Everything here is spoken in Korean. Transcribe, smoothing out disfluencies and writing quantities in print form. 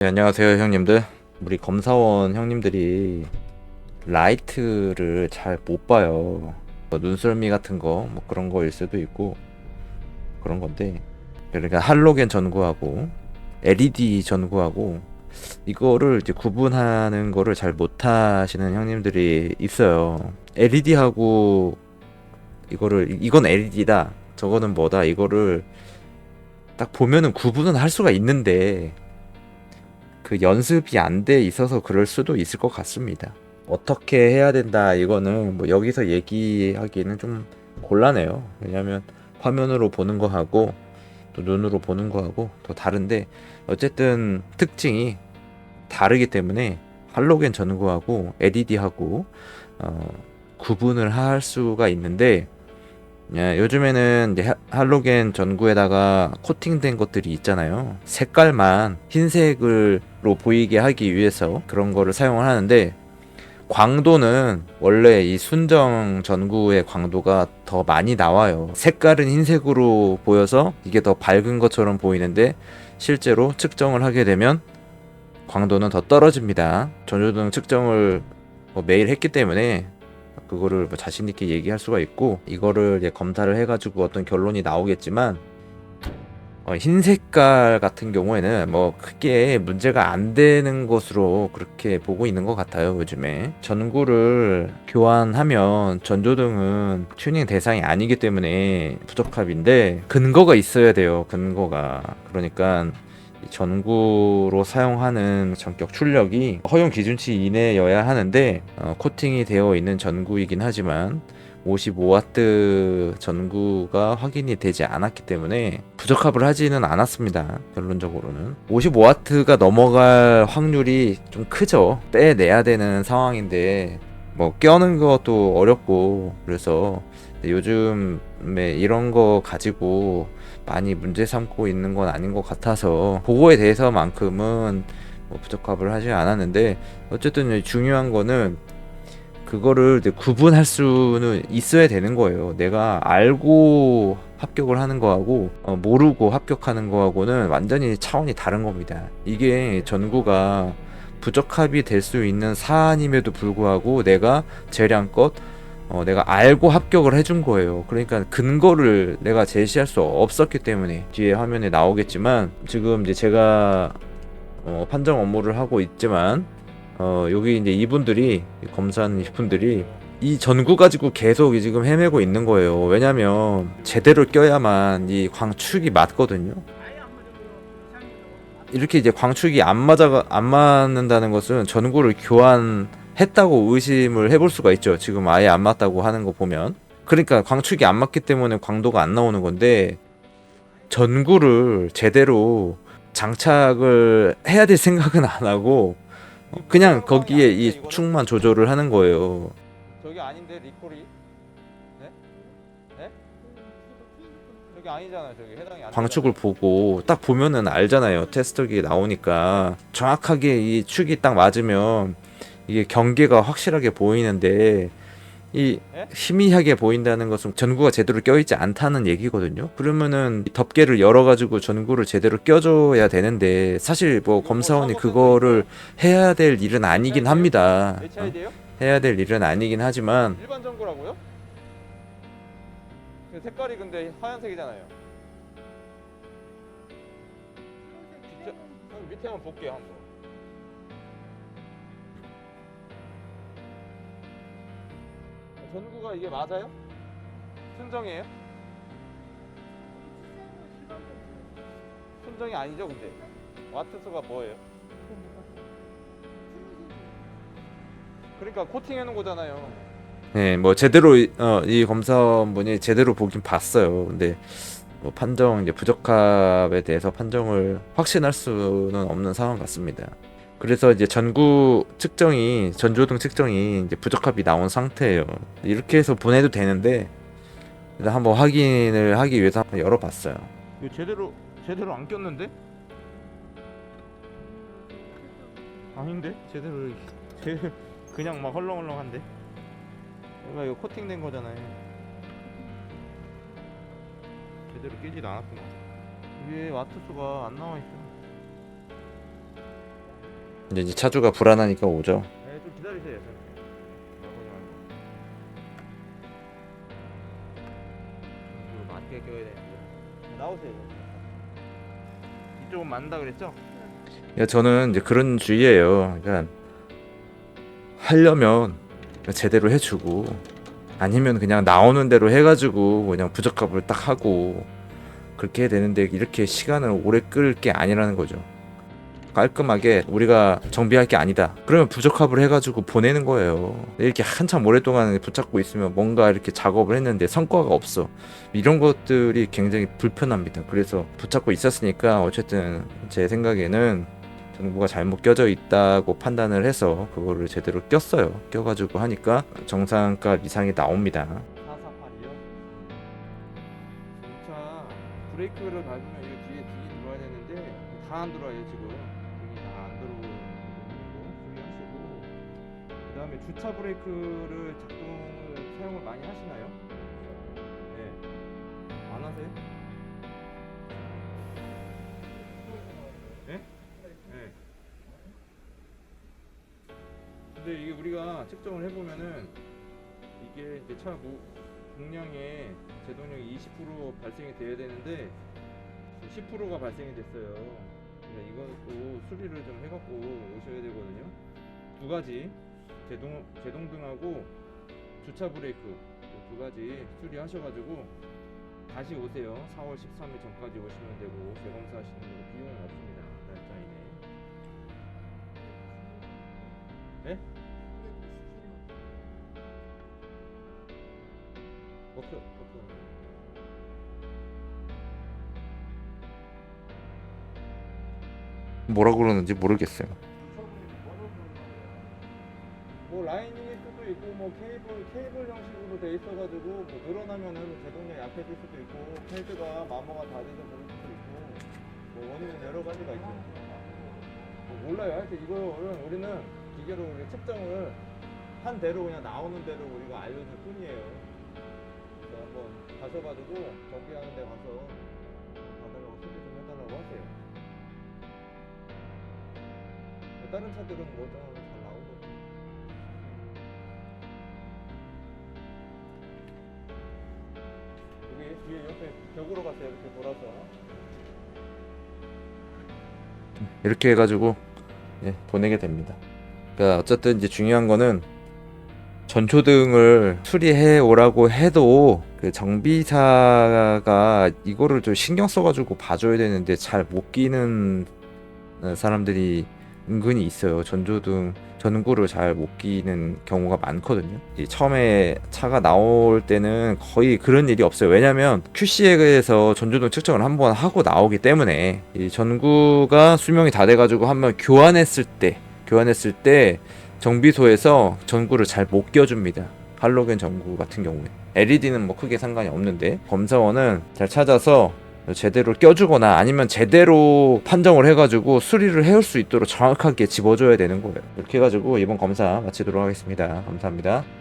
네, 안녕하세요 형님들. 우리 검사원 형님들이 라이트를 잘 못 봐요. 뭐 눈썰미 같은 거 뭐 그런 거일 수도 있고 그런 건데, 그러니까 할로겐 전구하고 LED 전구하고 이거를 이제 구분하는 거를 잘 못하시는 형님들이 있어요. LED하고 이건 LED다, 저거는 뭐다, 이거를 딱 보면은 구분은 할 수가 있는데 그 연습이 안 돼 있어서 그럴 수도 있을 것 같습니다. 어떻게 해야 된다, 이거는 뭐 여기서 얘기하기는 좀 곤란해요. 왜냐면 화면으로 보는 거하고 또 눈으로 보는 거하고 또 다른데, 어쨌든 특징이 다르기 때문에 할로겐 전구하고 LED하고 구분을 할 수가 있는데, 요즘에는 이제 할로겐 전구에다가 코팅된 것들이 있잖아요. 색깔만 흰색으로 보이게 하기 위해서 그런 거를 사용을 하는데, 광도는 원래 이 순정 전구의 광도가 더 많이 나와요. 색깔은 흰색으로 보여서 이게 더 밝은 것처럼 보이는데, 실제로 측정을 하게 되면 광도는 더 떨어집니다. 전조등 측정을 뭐 매일 했기 때문에 그거를 뭐 자신 있게 얘기할 수가 있고, 이거를 이제 검사를 해가지고 어떤 결론이 나오겠지만, 흰 색깔 같은 경우에는 뭐 크게 문제가 안 되는 것으로 그렇게 보고 있는 것 같아요. 요즘에 전구를 교환하면 전조등은 튜닝 대상이 아니기 때문에 부적합인데, 근거가 있어야 돼요. 근거가. 그러니까 이 전구로 사용하는 전격 출력이 허용 기준치 이내여야 하는데, 코팅이 되어 있는 전구이긴 하지만 55W 전구가 확인이 되지 않았기 때문에 부적합을 하지는 않았습니다. 결론적으로는 55W가 넘어갈 확률이 좀 크죠. 빼내야 되는 상황인데 뭐 껴는 것도 어렵고, 그래서 요즘에 이런 거 가지고 많이 문제 삼고 있는 건 아닌 것 같아서 그거에 대해서만큼은 뭐 부적합을 하지 않았는데, 어쨌든 중요한 거는 그거를 이제 구분할 수는 있어야 되는 거예요. 내가 알고 합격을 하는 거하고 모르고 합격하는 거하고는 완전히 차원이 다른 겁니다. 이게 전구가 부적합이 될 수 있는 사안임에도 불구하고 내가 재량껏 내가 알고 합격을 해준 거예요. 그러니까 근거를 내가 제시할 수 없었기 때문에, 뒤에 화면에 나오겠지만 지금 이제 제가 판정 업무를 하고 있지만, 여기 이제 이분들이, 검사하는 이분들이 이 전구 가지고 계속 지금 헤매고 있는 거예요. 왜냐면 제대로 껴야만 이 광축이 맞거든요. 이렇게 이제 광축이 안 맞는다는 것은 전구를 교환했다고 의심을 해볼 수가 있죠. 지금 아예 안 맞다고 하는 거 보면. 그러니까 광축이 안 맞기 때문에 광도가 안 나오는 건데, 전구를 제대로 장착을 해야 될 생각은 안 하고 그냥 거기에 이 축만 조절을 하는 거예요. 저기 아닌데 리콜이? 네? 네? 저기 아니잖아요. 저기 해당이 안 광축을 되잖아요. 보고 딱 보면은 알잖아요. 테스터기에 나오니까 정확하게 이 축이 딱 맞으면 이게 경계가 확실하게 보이는데, 이 예? 희미하게 보인다는 것은 전구가 제대로 껴있지 않다는 얘기거든요. 그러면은 덮개를 열어가지고 전구를 제대로 껴줘야 되는데, 사실 뭐 이거 뭐 검사원이 사고 쓴 거 그거를 있어요? 해야 될 일은 아니긴 HID예요? 합니다. HID예요? 해야 될 일은 아니긴 하지만, 일반 전구라고요? 그 색깔이 근데 하얀색이잖아요. 진짜? 형 밑에 한번 볼게요 한번. 전구가 이게 맞아요? 순정이에요? 순정이 아니죠 근데. 와트수가 뭐예요? 그러니까 코팅해 놓은 거잖아요. 네, 뭐 제대로 이 검사분이 제대로 보긴 봤어요. 근데 뭐 판정, 이제 부적합에 대해서 판정을 확신할 수는 없는 상황 같습니다. 그래서 이제 전조등 측정이 이제 부적합이 나온 상태예요. 이렇게 해서 보내도 되는데, 일단 한번 확인을 하기 위해서 한번 열어봤어요. 이거 제대로 안 꼈는데? 아닌데? 제 그냥 막 헐렁헐렁한데? 이거 코팅된 거잖아요. 제대로 끼지도 않았구만. 위에 와트수가 안 나와 있어. 이제 차주가 불안하니까 오죠. 네, 좀 기다리세요. 이거 맞게 껴야 되는데. 나오세요. 이쪽은 맞는다 그랬죠? 야, 저는 이제 그런 주의예요. 그러니까 하려면 제대로 해주고 아니면 그냥 나오는 대로 해가지고 그냥 부적합을 딱 하고 그렇게 해야 되는데 이렇게 시간을 오래 끌 게 아니라는 거죠. 깔끔하게 우리가 정비할 게 아니다. 그러면 부적합을 해가지고 보내는 거예요. 이렇게 한참 오랫동안 붙잡고 있으면 뭔가 이렇게 작업을 했는데 성과가 없어. 이런 것들이 굉장히 불편합니다. 그래서 붙잡고 있었으니까 어쨌든 제 생각에는 정보가 잘못 껴져 있다고 판단을 해서 그거를 제대로 꼈어요. 껴가지고 하니까 정상값 이상이 나옵니다. 448이요? 자, 브레이크를 밟으면 이 뒤에 등이 들어와야 되는데 다 안 들어와요 지금. 등이 다 안 들어오고 주의하시고. 그 다음에 주차 브레이크를 사용을 많이 하시나요? 네. 안 하세요? 네? 네. 근데 이게 우리가 측정을 해보면은 이게 이제 차 공량에 제동력이 20% 발생이 돼야 되는데 10%가 발생이 됐어요. 그러니까 이것도 수리를 좀 해갖고 오셔야 되거든요. 두 가지 제동등하고 주차 브레이크 두 가지 수리하셔가지고 다시 오세요. 4월 13일 전까지 오시면 되고 재검사하시는 거 비용은 없습니다. 날짜이네. 네? 없어. 뭐라 그러는지 모르겠어요. 뭐 라이닝일 수도 있고 뭐 케이블 형식으로 돼 있어가지고 뭐 늘어나면은 제동력이 약해질 수도 있고 필드가 마모가 다 돼서 그럴 수도 있고 뭐 원인은 여러 가지가 있죠. 뭐 몰라요. 하여튼 이거는 우리는 기계로 우리 측정을 한 대로 그냥 나오는 대로 우리가 알려줄 뿐이에요. 그래서 한번 가셔가지고 정비하는 데 가서 봐달라고 수리 좀 해달라고 하세요. 다른 차들은 뭐 잘 나오거든요. 여기 뒤에 옆에 벽으로 가세요. 이렇게 돌아서. 이렇게 해가지고 보내게 됩니다. 그러니까 어쨌든 이제 중요한 거는 전초등을 수리해 오라고 해도 그 정비사가 이거를 좀 신경 써가지고 봐줘야 되는데 잘 못 끼는 사람들이 은근히 있어요. 전조등 전구를 잘 못 끼는 경우가 많거든요. 이 처음에 차가 나올 때는 거의 그런 일이 없어요. 왜냐면 QC에서 전조등 측정을 한번 하고 나오기 때문에 이 전구가 수명이 다 돼가지고 한번 교환했을 때 정비소에서 전구를 잘 못 껴줍니다. 할로겐 전구 같은 경우에 LED는 뭐 크게 상관이 없는데 검사원은 잘 찾아서 제대로 껴주거나 아니면 제대로 판정을 해가지고 수리를 해올 수 있도록 정확하게 집어줘야 되는 거예요. 이렇게 해가지고 이번 검사 마치도록 하겠습니다. 감사합니다.